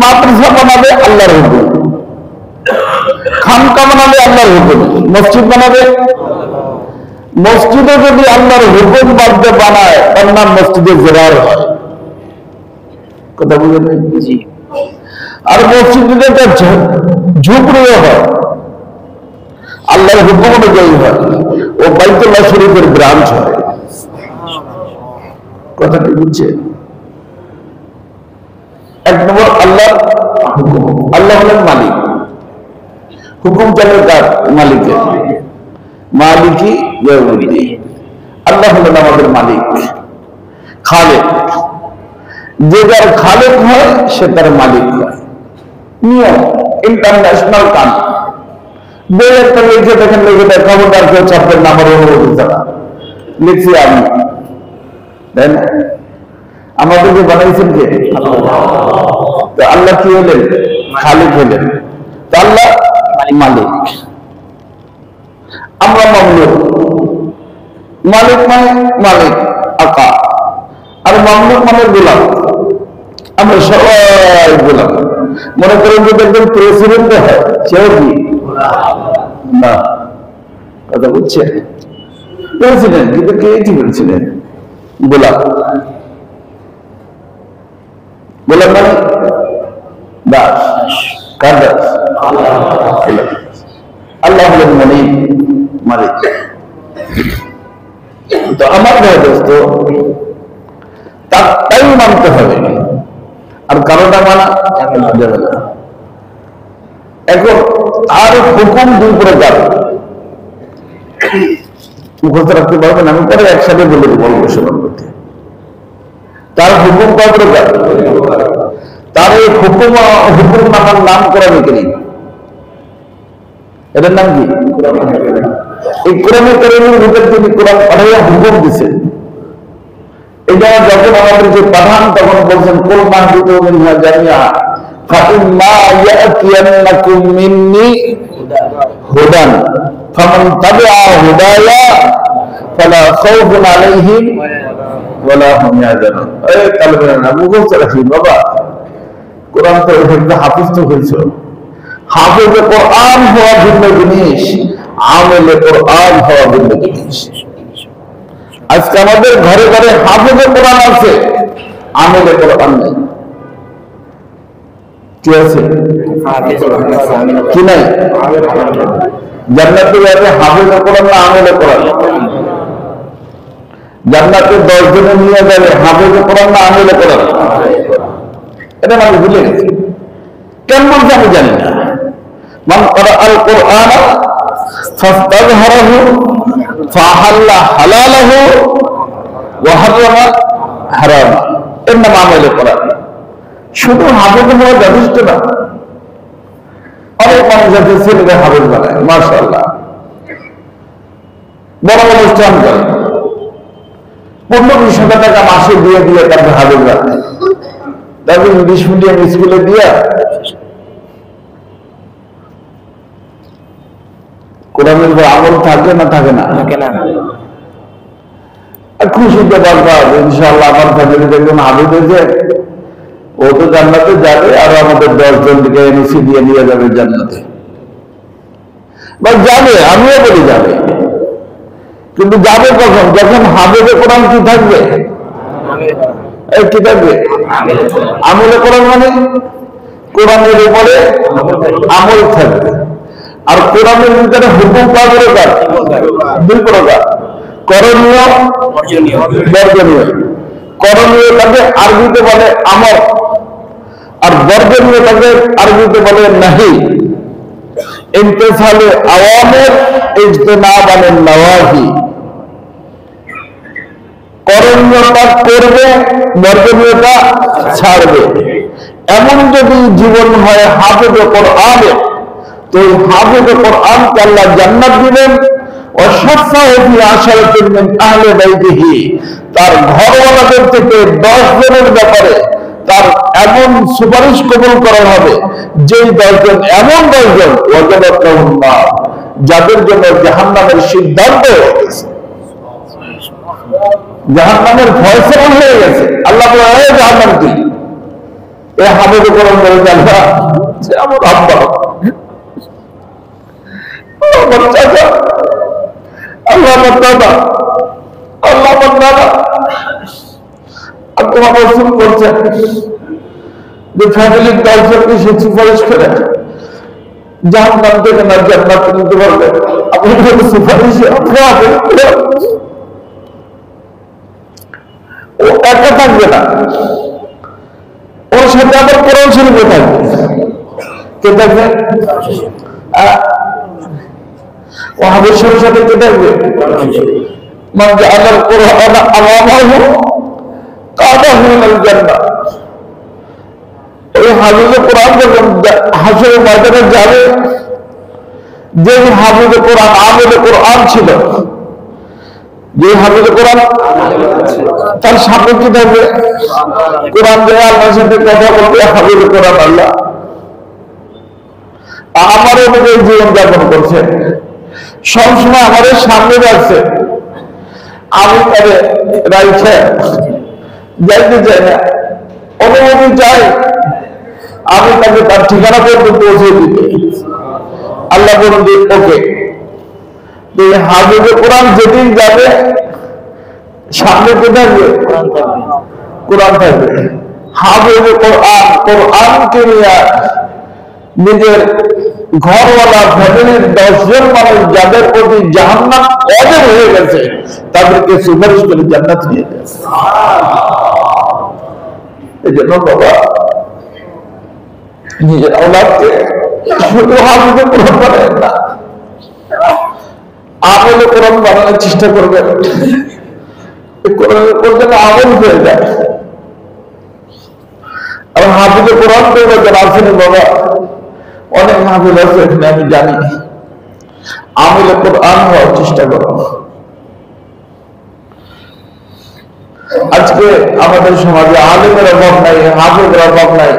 মাদ্রাসা বানাবে আল্লাহর হুকুম, খানকা বানাবে আল্লাহর হুকুম, মসজিদ বানাবে, মসজিদে যদি আল্লাহর হুকুম বাদে বানায় তার নাম মসজিদে জেরার হয়, কথা বুঝলেন? আর মসজিদে একটা ঝুপড়িও হয়, আল্লাহর হুকুম অনুযায়ী হয়, ও বাইতুল্লাহ শরীফের ব্রাঞ্চ হয়। কথাটি বুঝছে? 1 নম্বর আল্লাহর হুকুম। আল্লাহ হলেন মালিক, হুকুম চলে কার? মালিকের। মালিকি ইয়াউমিদ্দিন, আল্লাহ হলেন আমাদের মালিক, খালেক। যে যার খালেক হয় সে তার মালিক হয়। নিয়ম ইন্টারন্যাশনাল কাম, বই একটা লিখে দেখেন, লিখে দেয় খবরদার কেউ ছাপবেন না আমার অনুমতি ছাড়া, লিখছি আমি, তাই না? আমাদেরকে বানাইছেন কে? তো আল্লাহ কি হলেন? খালিক হলেন। তো আল্লাহ মালিক, আমরা মামলুক। মালিক মানে মালিক আকা, আর মামলুক মানে গোলাম। আমরা সবাই গোলাম। মনে করেন যদি একজন প্রেসিডেন্ট হয়, সেও কি না? কথা বুঝছে? প্রেসিডেন্ট কিন্তু কে কি প্রেসিডেন্ট? গোলাম। গোলাম মানে দাস, কার দাস? আল্লাহ হলেন মালিক। তো আমার ভাই দোস্ত, তাই মানতে হবে, আর কারোটা মানা যাবে না। এখন আর হুকুম 2 প্রকার, মুখস্থ রাখতে পারবেন, আমি পরে একসাথে বলে দেবো অল্প সময়ের মধ্যে। তার হুকুম কয় প্রকার? তার এই হুকুম নামার নাম কোরআনে কারীম। এটার নাম কি? এই কোরআনে কারীমের ভিতরে তিনি কোরআন পাঠাইয়া হুকুম দিচ্ছেন। এটা যখন আমাদের যে পাঠান তখন বলছেন কুল মাহবিতু মিনহা জামিআ ফাইম্মা ইয়াতিয়ান্নাকুম মিন্নি হুদান ফামান তাবিআ হুদায়া ফালা খাউফুন আলাইহিম ওয়ালা হুম ইয়াহজানুন। এই তালবেরা না মুখস্থ রাখি বাবা, কোরআন তো এটা হাফিজ তো হয়েছে। হাফিজে কোরআন হওয়া ভিন্ন জিনিস, আমেলে কোরআন হওয়া ভিন্ন জিনিস। আজকে আমাদের ঘরে ঘরে হাফিজে কোরআন আছে, আমেলে কোরআন নেই। কি আছে? কি নাই? জান্নাতে যাবে হাফিজে কোরআন না আমেলে কোরআন? জান্নাতে 10 জনে নিয়ে যাবে হাফিজে কোরআন না আমেলে কোরআন? এটা আমি ভুলে গেছি। কেন বলছে আমি জানি না। মান ক্বারাআল কুরআনা ফাস্তাযহারাহু ফাহাল্লা হালালাহু ওয়া হারামা হারামা, এর নাম আমেলে কোরআন। শুধু হাফেজ হওয়া যথেষ্ট না। অনেক মানুষ আছে ছেলেদের হাফেজ বানায়, মাশাআল্লাহ, বড় অনুষ্ঠান করে, 15-20 টাকা মাসে দিয়ে তারপর হাফেজ বানায়, তারপর ইংলিশ মিডিয়াম স্কুলে দিয়া কোরআনের উপর আমল থাকে না? থাকে না? খুশিতে বলবা ইনশাআল্লাহ আমার ফ্যামিলিতে একজন হাফেজ হয়েছে, ও তো জান্নাতে যাবে, আর আমাদের 10 জনকে এনওসি দিয়ে নিয়ে যাবে জান্নাতে। বা যাবে, আমিও বলি যাবে, কিন্তু যাবে কখন? যখন হাফেজে কোরআন কি থাকবে? কি থাকবে? আমলে কোরআন মানে কোরআনের উপরে আমল থাকবে। আর কোরআনের ভিতরে হুকুম কয় প্রকার? 2 প্রকার। করণীয় বর্জনীয়। করণীয়টাকে আরবিতে বলে আমর, আর বর্জনীয়টাকে আরবিতে বলে নাহি। ইমতিসালে আওয়ামির ইজতিনাব আনিন নওয়াহি। করণীয়টা করবে, বর্জনীয়টা ছাড়বে। এমন যদি জীবন হয় হাফেজ কোরআনে, তো হাফেজ কোরআনকে আল্লাহ জান্নাত দিবেন। তার ঘরওয়ালাদের থেকে 10 জনের ব্যাপারে তার এমন সুপারিশ কবুল করা হবে, যেই 10 জন এমন 10 জন যাদের জন্য জাহান্নামের সিদ্ধান্ত হয়ে গেছে, জাহান্নামের ফয়সালা হয়ে গেছে। আল্লাহ বলে জাহান্নাম কি এ হাফেজ কোরআন বলে জানবা যে আমার আব্বা, আমার চাচা, আল্লাহ আমার দাদা, আল্লাহ আমার দাদা। আর তোমার রাসূল বলছেন যে ফ্যামিলির 10 জনকে সে সুপারিশ করে জাহান্নাম থেকে না জান্নাত নিতে পারবে। আপনি সুপারিশে ও একা থাকবে না, ওর সাথে আবার কোরআন শরীফে থাকবে। কে থাকবে? ও হাদিসের সাথে কে থাকবে? মান জাআলাল কুরআনা আমামাহু কাদাহু মিনাল জান্নাহ। এই হাফেজে কোরআন যখন হাসরের ময়দানে যাবে, যে হাফেজে কোরআন আমেলে কোরআন ছিল, যে হাফেজে কোরআন তার সাথে কি থাকবে? কোরআন দিয়ে আল্লাহর সাথে কথা বলতে হাফেজে কোরআন আল্লাহ আমার অনুযায়ী জীবন যাপন করছে, সবসময় আমাদের সামনে রাখছে। আমি তাদের রাইছে যাইতে চাই না, অনুমতি চাই, আমি তাকে তার ঠিকানা পর্যন্ত পৌঁছে দিতে। আল্লাহ বলুন যে ওকে। হাফেজে কোরআন যেদিন যাবে, সামনে কে থাকবে? কোরআন থাকবে। হাফেজে কোরআন কোরআনকে নিয়ে নিজের ঘরওয়ালা ফ্যামিলির 10 জন মানুষ যাদের প্রতি জাহান্নাম ওয়াজিব হয়ে গেছে, তাদেরকে সুপারিশ করে জান্নাত নিয়ে গেছে। এই জন্য বাবা নিজের আওলাদকে শুধু হাফেজে কোরআন বানাবেন না, আমেলে কোরআন বানানোর চেষ্টা করবেন। কোরআনের উপর যেন আমল হয়ে যায়। আর হাফেজে কোরআন তো আছেন বাবা, অনেক হাফেজ আছে এখানে, আমি জানি। আমেলে কোরআন হওয়ার চেষ্টা করো। আজকে আমাদের সমাজে আলেমের অভাব নাই, হাফেজের অভাব নাই,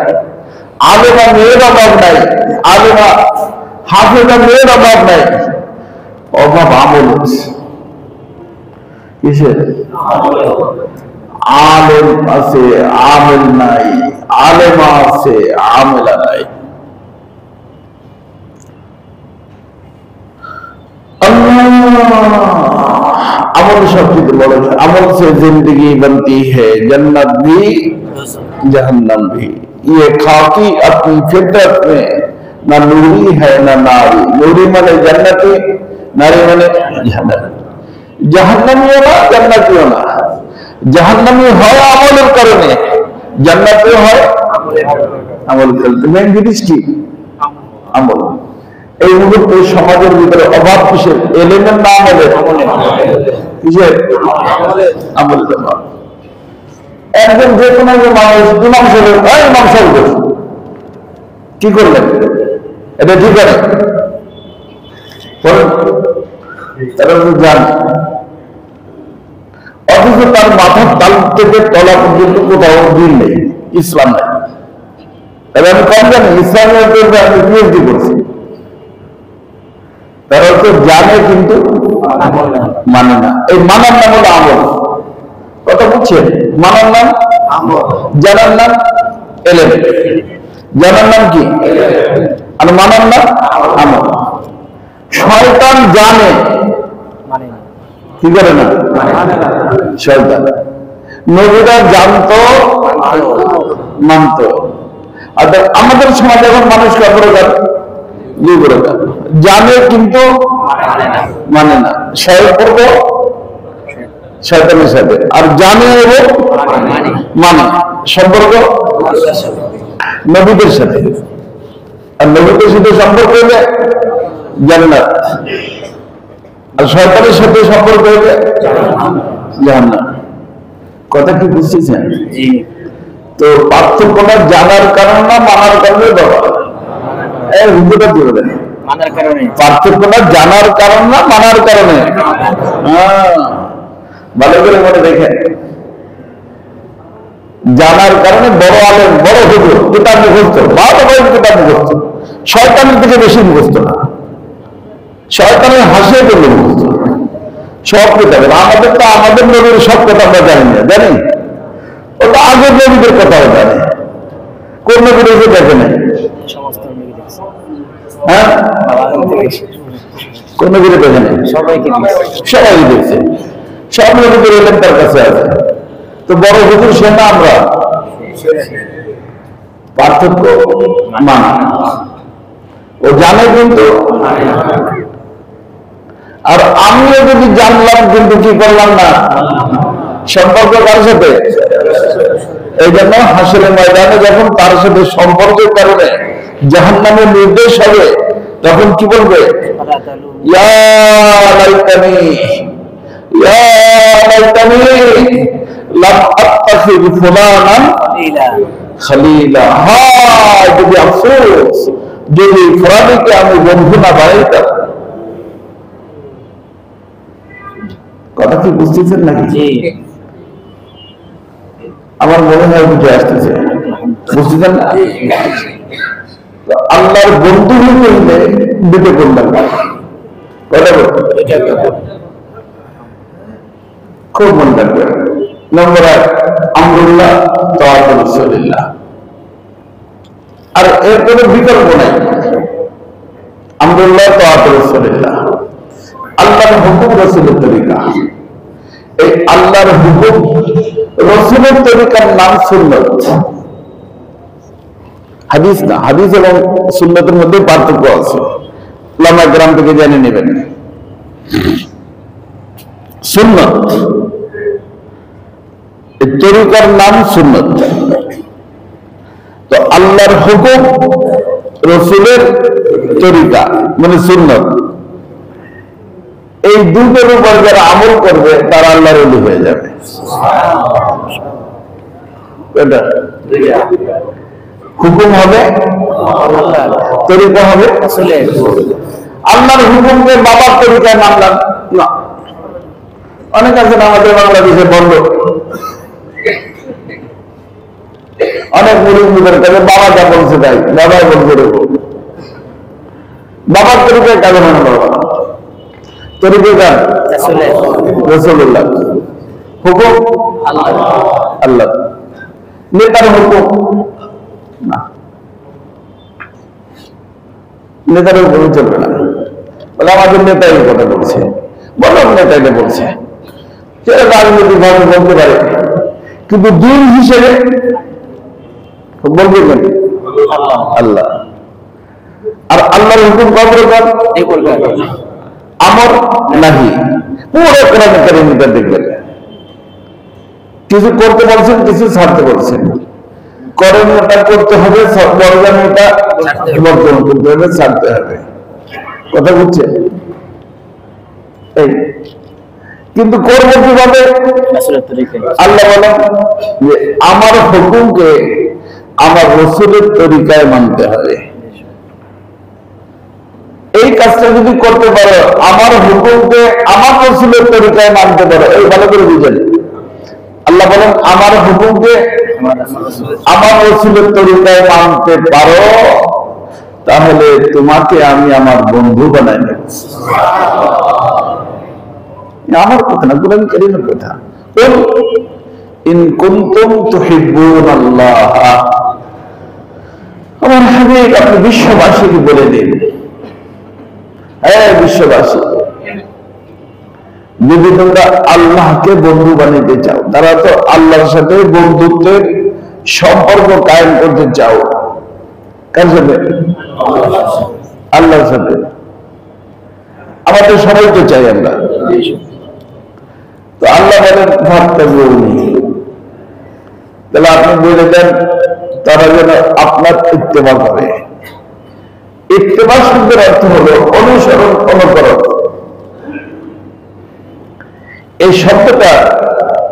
আলেমা মেয়ের অভাব নাই, আলেমা হাফেজা মেয়ের অভাব নাই, অভাব আমল আছে। কিসের? আলেম আছে, আমেল নাই, আলেমা আছে, আমেলা নাই। अमल सब चीज बड़ो है। अमल से जिंदगी बनती है, जन्नत भी जहन्नम भी। ये खाकी अपनी फितरत में न नूरी है न नारी। नूरी माने जन्नती, नारी माने जहन्नम। जहन्नमी होना जन्नती होना। जहन्नमी है আমলের কারণে, জান্নাতি হয় আমল করতে। মেন জিনিস কি? আমল। এই মুহূর্তে সমাজের ভিতরে অভাব কিসের? এলেমের না আমলের? কিসের? আমলের অভাব। একজন যে কোনো মানুষ ইমাম সাহেব, ইমাম সাহেব কি করলেন? এটা ঠিক আছে, তারা তো জানে। অথচ তার মাথার তাল থেকে তলা পর্যন্ত কোথাও দিন নেই, ইসলাম নাই। তবে আমি কম জানি, ইসলামের উপরে আমি পিএইচডি করছি। তারা তো জানে কিন্তু মানে না। এই মানার নাম হলো আমল। কথা বুঝছেন? মানার নাম আমল, জানার নাম এলেম। জানার নাম কি? আর মানার নাম আমল। শয়তান জানে, কি করে না? শয়তান। নবীরা জানতো, মানতো। আর আমাদের সমাজে এখন মানুষ কাপড় জানে কিন্তু মানে না। শয়ে পড়ব, শয়তানের সাথে, আর জানে এবং মানে সম্পর্ক নবীদের সাথে, আর নবীদের সাথে সম্পর্ক হলে জান্নাত, আর শয়তানের সাথে সম্পর্ক হলে জাহান্নাম। কথা কি বুঝতেছেন? তো পার্থক্যটা জানার কারণ না মানার কারণে বাবা হিন্দুটা দিয়ে দেন, পার্থক্যটা জানার কারণ না মানার কারণে। ভালো করে মনে দেখেন, জানার কারণে বড় আলেম বড় হুজুর কিতাব মুখস্থ, কিতাব মুখস্থ, শয়তানের থেকে বেশি মুখস্থ না, শয়তানের হাসিয়ে করলে মুখস্থ সব কিতাবের। আমাদের তো আমাদের নবীর সব কথা আমরা জানি না, জানি ওটা আগের নবীদের কথাও জানে, কোন নবীর এসে দেখে নেই, হ্যাঁ কোন নবীরে দেখে নেই, সবাই দেখছে, সব নবীদের এলেন তার কাছে আছে। তো বড় হুজুর সে না আমরা, পার্থক্য মানা ও জানে কিন্তু, আর আমিও যদি জানলাম কিন্তু কি করলাম না, সম্পর্ক কার সাথে। এই জন্য হাসরের ময়দানে যখন তার সাথে সম্পর্কের কারণে জাহান্নামের নির্দেশ হবে, তখন কি বলবে, ইয়া লাইতানি ইয়া লাইতানি লাম আত্তাখিয ফুলানান খলিলা। হায় যদি আফসোস, যদি ফুলানকে আমি বন্ধু না বানাইতাম। কথা কি বুঝতেছেন নাকি? আমার মনে হয় বুঝে আসতেছে, বুঝতেছেন না? আল্লাহর বন্ধু হইলে দুটো করলাম, খুব মনে রাখবে। নম্বর 1 আমরুল্লাহ তাওয়াতুল রাসূলিল্লাহ, আর এর কোনো বিকল্প নাই। আমরুল্লাহ তাওয়াতুল রাসূলিল্লাহ, আল্লাহর হুকুম রাসূলের তরিকা। এই আল্লাহর হুকুম রাসূলের তরিকার নাম সুন্নাত, হাদিস না। হাদিস এবং সুন্নাতের মধ্যে পার্থক্য আছে, উলামা কেরাম থেকে জেনে নেবেন। সুন্নাত এই তরিকার নাম সুন্নাত। তো আল্লাহর হুকুম রাসূলের তরিকা মানে সুন্নাত, এই দুটোর উপর যারা আমল করবে তারা আল্লাহর ওলি হয়ে যাবে। হুকুম হবে, তরিকা হবে। আল্লাহর হুকুমকে বাবার তরিকায় মানলাম না। অনেক আছেন আমাদের বাংলাদেশে বন্ধ, অনেক মুরিদদের কাছে বাবা যা বলছে তাই, বাবাই বলছে এরকম। বাবার তরিকায় কাজে মানে বাবা তরিকা রাসূলুল্লাহ, হুকুম আল্লাহ, নেতার হুকুম না, নেতার হুকুম চলবে না। বলে আমাদের নেতাই কথা বলছে, বলো নেতা এটা বলছে, সেটা রাজনৈতিক ভাবে বলতে পারে, কিন্তু দিন হিসেবে বলবে কেন আল্লাহ। আর আল্লাহর হুকুম কত রকম, আমর নাহি, পুরো কোরআন কারীমটা দেখবেন, কিছু করতে বলছেন, কিছু ছাড়তে বলছেন। করণীয়টা করতে হবে, বর্জনীয়টা বর্জন করতে হবে, ছাড়তে হবে। কথা বুঝছে? এই কিন্তু করবো কিভাবে? আল্লাহ বলেন যে আমার হুকুমকে আমার রাসূলের তরিকায় মানতে হবে। এই কাজটা যদি করতে পারো, আমার হুকুমকে আমার রাসূলের তরিকায় মানতে পারো, এই ভালো করে বুঝেন। আল্লাহ বলেন আমার হুকুমকে আমার রাসূলের তরিকায় মানতে পারো, তাহলে তোমাকে আমি আমার বন্ধু বানাই নেব। আমার কথা না, কোরআন কারীমের কথা। কুল ইন কুনতুম তুহিব্বুনাল্লাহ, আমার হাবিব আপনি বিশ্ববাসীকে বলে দিন, বিশ্ববাসী যদি তোমরা আল্লাহকে বন্ধু বানাতে চাও, তারা তো আল্লাহর সাথে বন্ধুত্বের সম্পর্ক কায়েম করতে চাও। কার সাথে? আল্লাহর সাথে। আমাদের সবাই তো চাই আমরা। তো আল্লাহ বলেন ফাত্তাবিউনি, তাহলে আপনি বলে দেন তারা যেন আপনার ইত্তেবা করে। ইত্তেবা শব্দের অর্থ হলো অনুসরণ, অনুকরণ। এই শব্দটা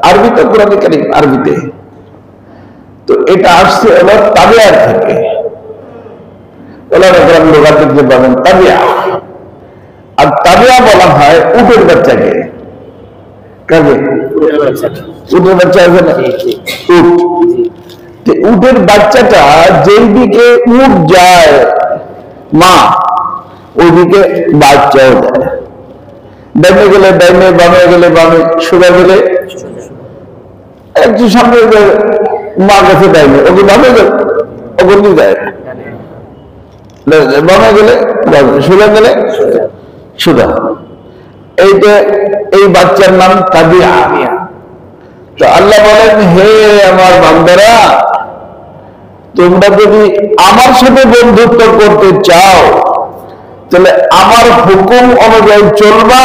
আরবিতে, কোরআনে কারীম আরবিতে, তো এটা আসছে হলো তাবিয়ার থেকে। ওলামা কেরাম লোগাত দেখতে পাবেন তাবিয়া। আর তাবিয়া বলা হয় উটের বাচ্চাকে। কাজে উটের বাচ্চা আছে না, উট। উটের বাচ্চাটা যেই দিকে উট যায় মা, ওইদিকে বাচ্চাও যায়। ডাইনে গেলে ডাইনে, বামে গেলে বামে, সোজা গেলে একটু সামনে মা গেছে ডাইনে, ওকে বামে গেলে ওগুলি যায়, বামে গেলে বামে, সোজা গেলে সোজা। এইটা এই বাচ্চার নাম তাবিয়া। তো আল্লাহ বলেন, হে আমার বান্দারা, তোমরা যদি আমার সাথে বন্ধুত্ব করতে চাও তাহলে আমার হুকুম অনুযায়ী চলবা,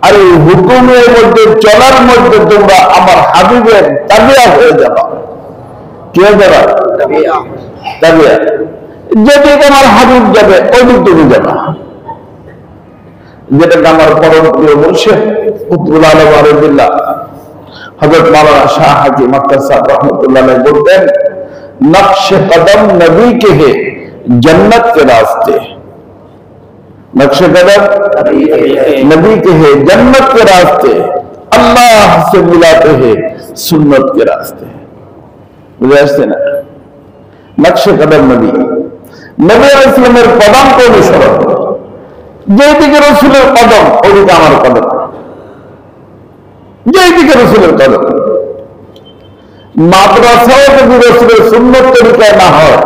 আর এই হুকুমের মধ্যে চলার মধ্যে তোমরা আমার হাবিবের তাবিয়া হয়ে যাবা। কি হয়ে যাবা? তাবিয়া। যেদিকে আমার হাবিব যাবে ওইদিক তুমি যাবা। যেটাকে আমার পরম প্রিয় মুর্শিদ কুতুবুল আলম আরিফুল্লাহ হযরত মাওলানা শাহ হাজি মাক্তার সাহেব রহমতুল্লাহ আলাইহি বলতেন, नक्शे कदम नबी के है जन्नत के रास्ते, नक्शे कदम नबी के है जन्नत के रास्ते, अल्लाह से मिलाते हैं सुन्नत के रास्ते। बुझे আসছে না? नक्शे कदम नबी, नबी রাসূলের কদম को অনুসরণ। যেদিকে রাসূলের কদম ওইদিকে আমার কদম, যেদিকে রাসূলের কদম। মাদ্রাসাও যদি রাসূলের সুন্নত তরিকায় না হয়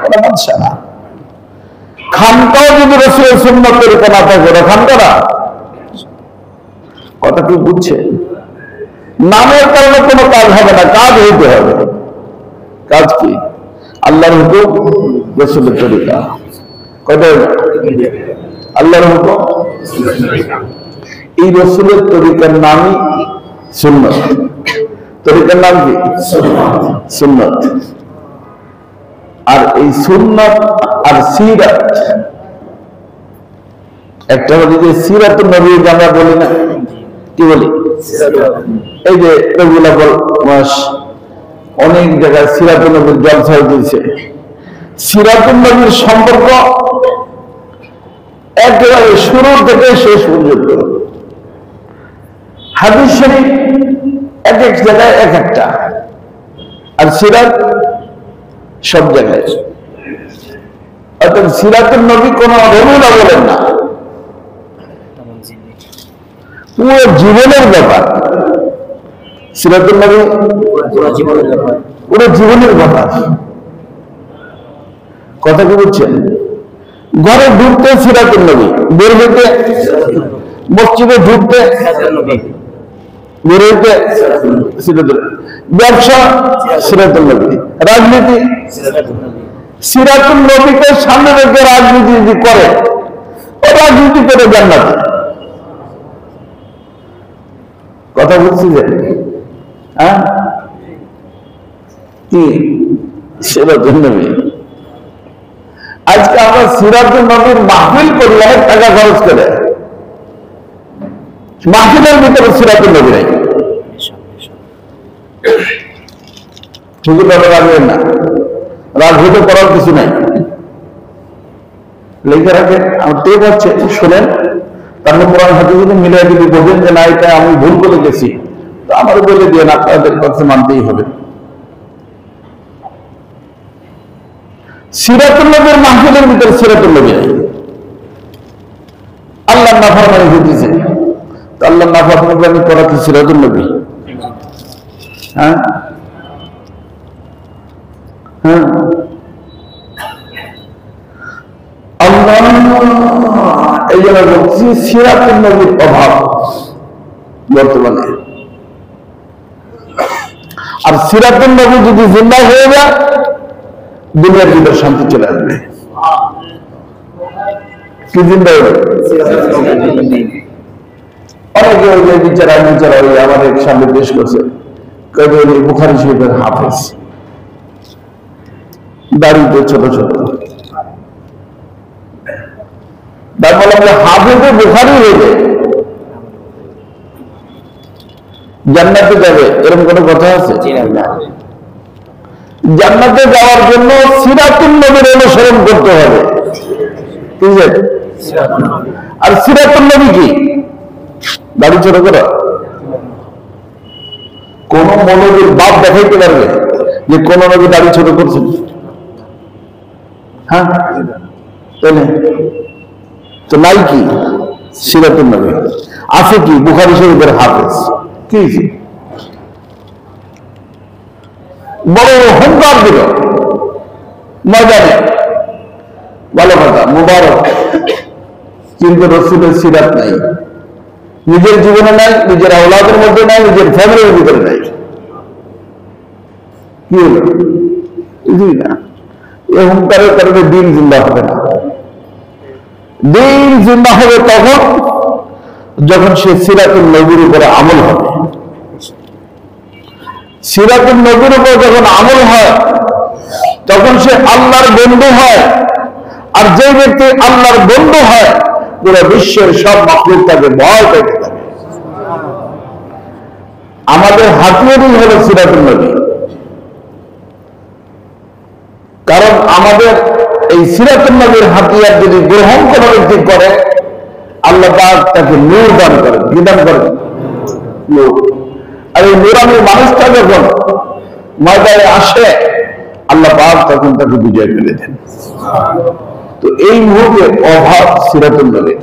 এটা মাদ্রাসা না। খানকাও যদি রাসূলের সুন্নত তরিকা না থাকে ওটা খানকা না। কথা কি বুঝছে? নামের কারণে কোনো কাজ হবে না, কাজ হইতে হবে। কাজ কি? আল্লাহর হুকুম, রাসূলের তরিকা। কয়টা? আল্লাহর হুকুম, এই রাসূলের তরিকার নামই সুন্নত। তরিকার নাম কি? সুন্নত। আর এই সুন্নত আর সিরাত, একটা হলো যে সিরাতুন নবী আমরা বলি না, কি বলি? এই যে রবিউল আউয়াল মাস, অনেক জায়গায় সিরাতুন নবীর জলসা হয়েছে। সিরাতুন নবীর সম্পর্ক একেবারে শুরু থেকে শেষ পর্যন্ত। হাদিস শরীফ এক এক জায়গায় এক একটা, আর সিরাত সব জায়গায়। অর্থাৎ সিরাতুন নবী কোন রবিউল আউয়ালের না, পুরো জীবনের ব্যাপার। সিরাতুন নবী পুরো জীবনের ব্যাপার। কথা কি বুঝছেন? ঘরে ঢুকতে সিরাতুন নবী, বের হইতে, মসজিদে ঢুকতে, বের হইতে সিরাতুন, ব্যবসা সিরাতুন নবী, রাজনীতি সিরাতুন নবীকে সামনে রেখে রাজনীতি যদি করে, ও রাজনীতি করে জান্নাতে। কথা বুঝছি যে? হ্যাঁ, কি সিরাতুন নবী? আজকে আমরা সিরাতুন নবীর মাহফিল করি, অনেক টাকা খরচ করে। মাহফিলের ভিতরে সিরাতুন নবী নাই, শুধু কথা রাখবেন না, রাজনীতি করার কিছু নাই। লিখে রাখেন, আমার টেপ হচ্ছে, শোনেন, তারপর কোরআন হাদিস যদি মিলিয়ে যদি বলবেন যে না এটা আমি ভুল করে গেছি, তো আমার বলে দিয়ে আপনাদের কাছে মানতেই হবে। সিরাতুন নবীর মাহফিলের ভিতরে সিরাতুন নবী নাই। আল্লাহর নাফরমানি হইতেছে, তো আল্লাহর নাফরমানি করা কি সিরাতুন নবী? হ্যাঁ হ্যাঁ, আল্লাহ এই জন্য বলছি সিরাতুন নবীর অভাব বর্তমানে। আর সিরাতুন নবী যদি জিন্দা হয়ে যায়, দুনিয়ার ভিতরে শান্তি চলে আসবে। কি জিন্দা হবে? অনেকে ওই যে বিচারা ওই আমাদের সামনে পেশ করছে বুখারী শরীফের হাফেজ, দাড়িতে ছোট ছোট, তার বলে হাফেজে বুখারী হয়ে যায় জান্নাতে যাবে, এরকম কোনো কথা আছে? জান্নাতে যাওয়ার জন্য সিরাতুন নবীর অনুসরণ করতে হবে। ঠিক আছে? আর সিরাতুন নবী কি? দাড়ি ছোট করা? কোন মৌলবীর বাপ দেখাইতে পারবে যে কোন নবী দাড়ি ছোট করছেন? হ্যাঁ, তাই না? তো নাই কি সিরাতুন নবী, আছে কি বুখারী শরীফের হাফেজ। কি বড় হুঙ্কার দিল ময়দানে, ভালো কথা, মুবারক, কিন্তু রাসূলের সিরাত নাই, নিজের জীবনে নাই, নিজের আওলাদের মধ্যে নাই, নিজের ফ্যামিলির ভিতরে নাই। কি হলো? কিছুই না। এই হুঙ্কারের কারণে দিন জিন্দা হবে না। দিন জিন্দা হবে তখন যখন সে সিরাতুন নবীর উপরে আমল হবে। সিরাতুন নবীর উপর যখন আমল হয় তখন সে আল্লাহর বন্ধু হয়। আর যে ব্যক্তি আল্লাহর বন্ধু হয় পুরো বিশ্বের সব মাখলুক তাকে ভয় পেতে থাকে। আমাদের হাতিয়ারই হলো সিরাতুন নবী, কারণ আমাদের এই সিরাতুন নবীর হাতিয়ার যদি গ্রহণ কোনো ব্যক্তি করে আল্লাহ পাক তাকে নূর দান করেন। কি দান করেন? নূর। আর এই নূরানি মানুষটা যখন ময়দানে আসে আল্লাহ পাক তখন তাকে বিজয় করে দেন। তো এই মুহূর্তে অভাব সিরাতুন নবীর।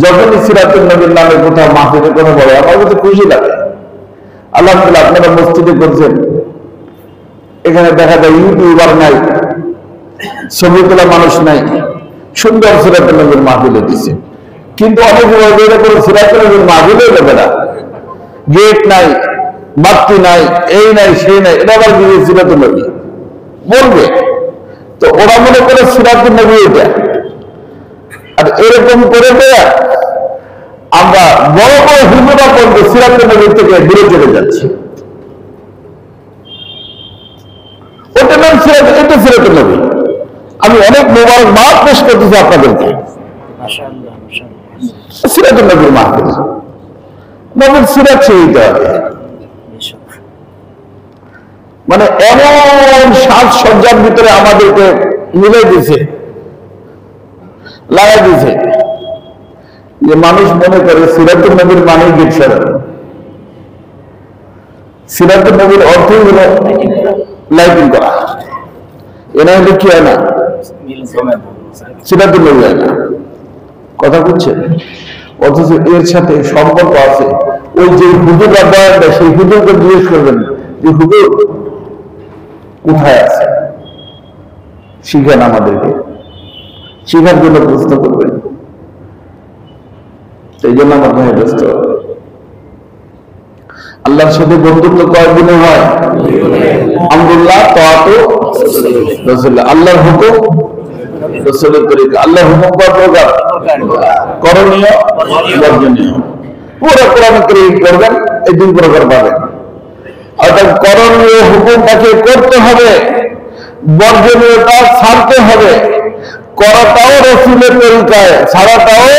যখনই সিরাতুন নবীর নামে কোথাও মাহফিলে কোনো বলে আমার কাছে খুশি লাগে। আলহামদুলিল্লাহ, আপনারা মসজিদে করছেন, এখানে দেখা যায় ইউটিউবার নাই, ছবি তোলা মানুষ নাই, সুন্দর সিরাতুন নবীর মাহফিলে দিচ্ছে। কিন্তু অনেক কোনো সিরাতুন নবীর মাহফিলে দেবে না, গেট নাই, বাতি নাই, এই নাই সেই নাই, এটা আবার দিয়ে সিরাতুন নবী বলবে। তো ওরা মনে করে সিরাতুন নবী এটা। আর এরকম করে দেয়া আমরা বড় বড় হুজুরা পর্যন্ত সিরাতুন নবী থেকে দূরে চলে যাচ্ছি। ওটা নাম সিরাত, এটা সিরাতুন নবী। আমি অনেক মোবারকবাদ পেশ করতেছি আপনাদেরকে। সিরাতুন নবীর মাহফিল, নবীর সিরাত শিখতে হবে। মানে এমন সাজসজ্জার ভিতরে আমাদেরকে মিলে দিছে, লাগাই দিছে যে মানুষ মনে করে সিরাতুন নবীর মানে গীত সাজানো। সিরাতুন নবীর অর্থই হলো লাইটিং করা। এরা হলে কি হয় না, সিরাতুন নবী হয় না। কথা বুঝছেন? অথচ এর সাথে সম্পর্ক আছে। ওই যে হুজুররা বয়ান দেয় সেই হুজুরকে জিজ্ঞেস করবেন যে হুজুর কোথায় আছে, শিখেন, আমাদেরকে শিখার জন্য প্রশ্ন করবেন। এই জন্য আমার ভাই ব্যস্ত। আল্লাহর সাথে বন্ধুত্ব কয়েকদিনে হয়? আলহামদুলিল্লাহ, তাআত রাসূলুল্লাহ, আল্লাহর হুকুম, রাসূলের তরিকা। আল্লাহর হুকুম কয় প্রকার? করণীয়, বর্জনীয়। পুরো কোরআন কারীম করবেন, এই দুই প্রকার পাবেন। অর্থাৎ করণীয় হুকুমটাকে করতে হবে, বর্জনীয়তা ছাড়তে হবে। করাটাও রাসূলের তরিকায়, ছাড়াটাও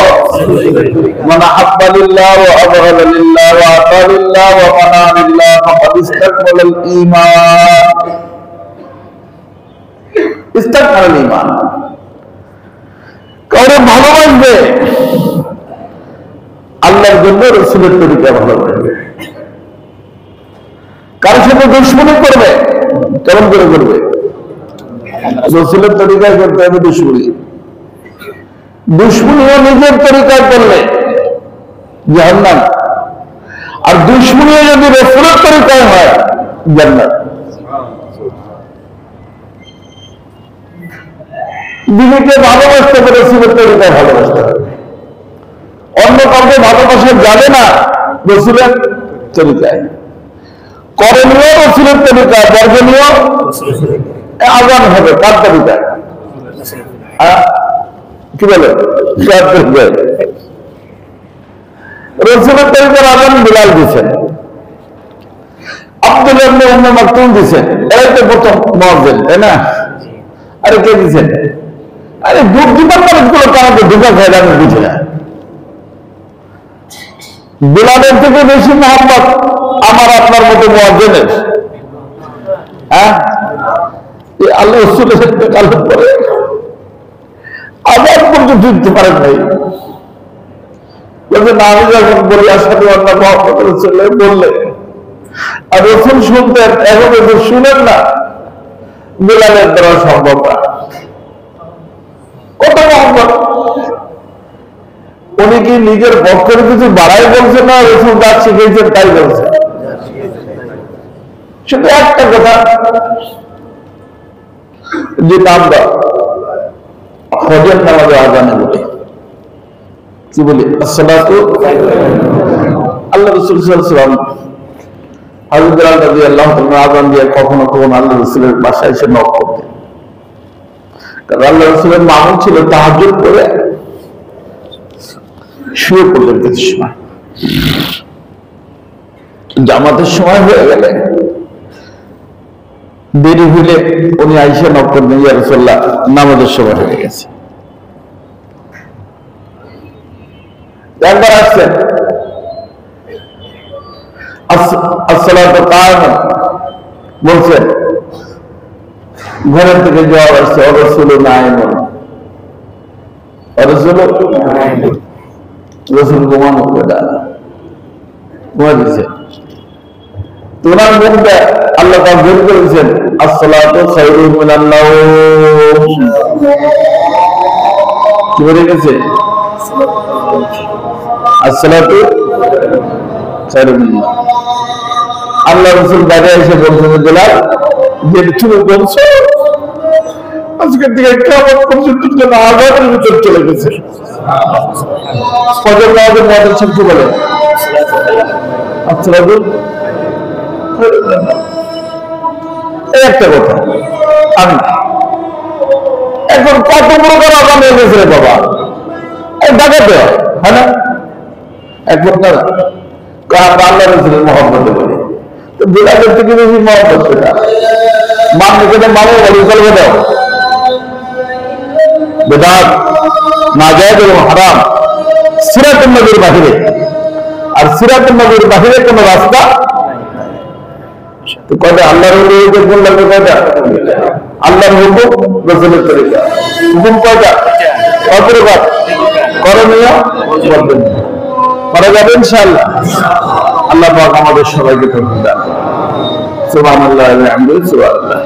মানে আব্বালিল্লাহ ওয়া আবগালিল্লাহ ওয়া আতালিল্লাহ ওয়া মানালিল্লাহ ফাকাদ ইসতাকমালাল ঈমান। ইসতাকমালাল ঈমান, কারণ ভালোবাসবে আল্লাহর জন্য, রাসূলের তরিকা ভালোবাসবে। কার সাথে দুশমনি করবে? কেমন করে করবে? রাসূলের তরিকায় করতে হবে দুশমনি। দুশমনিও নিজের তরিকায় করলে জাহান্নাম, আর দুশমনিও যদি রাসূলের তরিকায় হয় জান্নাত। দিদিকে ভালোবাসতে হবে, রাসূলের তরিকায় ভালোবাসতে হবে। অন্য কাউকে ভালোবাসা যাবে না রাসূলের তরিকায়। করণীয় রাসূলের তরিকায়, বর্জনীয় আযান হবে কার তরিকায়? কি বলে? রসুলের তরিকার আজান বিলাল দিচ্ছেন, আব্দুল্লাহ ইবনে উম্মে মাকতুম দিচ্ছেন, এরাই তো প্রথম মুয়াজ্জিন, তাই না? আরে কে দিচ্ছেন? আরে দূর মানুষগুলো তো আমাকে ঢুকা খায়, আমি বুঝি না। বিলালের থেকে বেশি মোহাম্মদ আমার আপনার মতো মুয়াজ্জিনের। হ্যাঁ, আল্লাহ রসুলের কালের পরে আবার পর্যন্ত ঢুকতে পারেন নাই। আমি যখন বলি আসাদু আল্লাহ মুহাম্মদ রাসূলুল্লাহ বললে আর রসুল শুনতেন, এখন রসুল শুনেন না, বিলালের দ্বারা সম্ভব না। কত মোহাম্মদ, উনি কি নিজের পক্ষের কিছু বাড়াই বলছেন না রসুল যা শিখেছেন তাই বলছেন? শুধু একটা কথা, যেটা আমরা হজের নামাজে আজানে বলি, কি বলি? আসসালাতু আল্লাহ রাসূল সাল্লাল্লাহু আলাইহি ওয়াসাল্লাম হযরত বিলাল রাদিয়াল্লাহু তাআলা আযান দিয়ে কখনো কখনো আল্লাহ রাসূলের বাসায় এসে নক করতেন। কারণ আল্লাহ রাসূলের মামুন ছিল তাহাজ্জুদ করে শুয়ে পড়লেন কিছু সময়, জামাতের সময় হয়ে গেলে দেরি হইলে উনি আইসা নক করলেন, ইয়া রাসূলুল্লাহ নামাজের সময় হয়ে গেছে। একবার আসছেন, আসসালাতু কায়মা বলছেন, ঘরের থেকে জবাব আসছে, রাসূলুল্লাহ নাইমুন, রাসূলুল্লাহ রসুল ঘুমানো ঘুমা দিচ্ছে। তোমার মুখটা আল্লাহ পাক বের করেছেন, আসসালাতু খায়রুম মিনান নাওম, কি বলে গেছে? আসসালাতু খায়রুম মিনান নাওম। আল্লাহ রাসূল বাইরে এসে বলছেন, বিলাল যে তুমি বলছো আজকের দিকে কিয়ামত পর্যন্ত যেন আযাবের ভিতর চলে গেছে। ফজর নামাজের মুয়াজ্জিন কি বলে? আসসালাতু খায়রুম মিনান নাওম। এই একটা কথা। আমি এখন কত প্রকার আযান হয়ে গেছে রে বাবা, এই ডাকাতে হয় না? একবার না আল্লাহ রাসূলের মহব্বতে বলি, তো বিলালের থেকে বেশি মহব্বত সেটা মানলে কেটে মানে বলি চলবে দাও। বেদাত নাজায়েজ এবং হারাম সিরাতুন নবীর বাহিরে, আর সিরাতুন নবীর বাহিরে কোন রাস্তা তো কয়টা? আল্লাহর হুকুম লাগবে কয়টা? আল্লাহর হুকুম, রাসূলের তরিকা। হুকুম কয়টা? অপরিবার করণীয় করা যাবে ইনশাআল্লাহ। আল্লাহ পাক আমাদের সবাইকে তৌফিক দান। সুবহানাল্লাহি ওয়া বিহামদিহি, সুবহানাল্লাহ।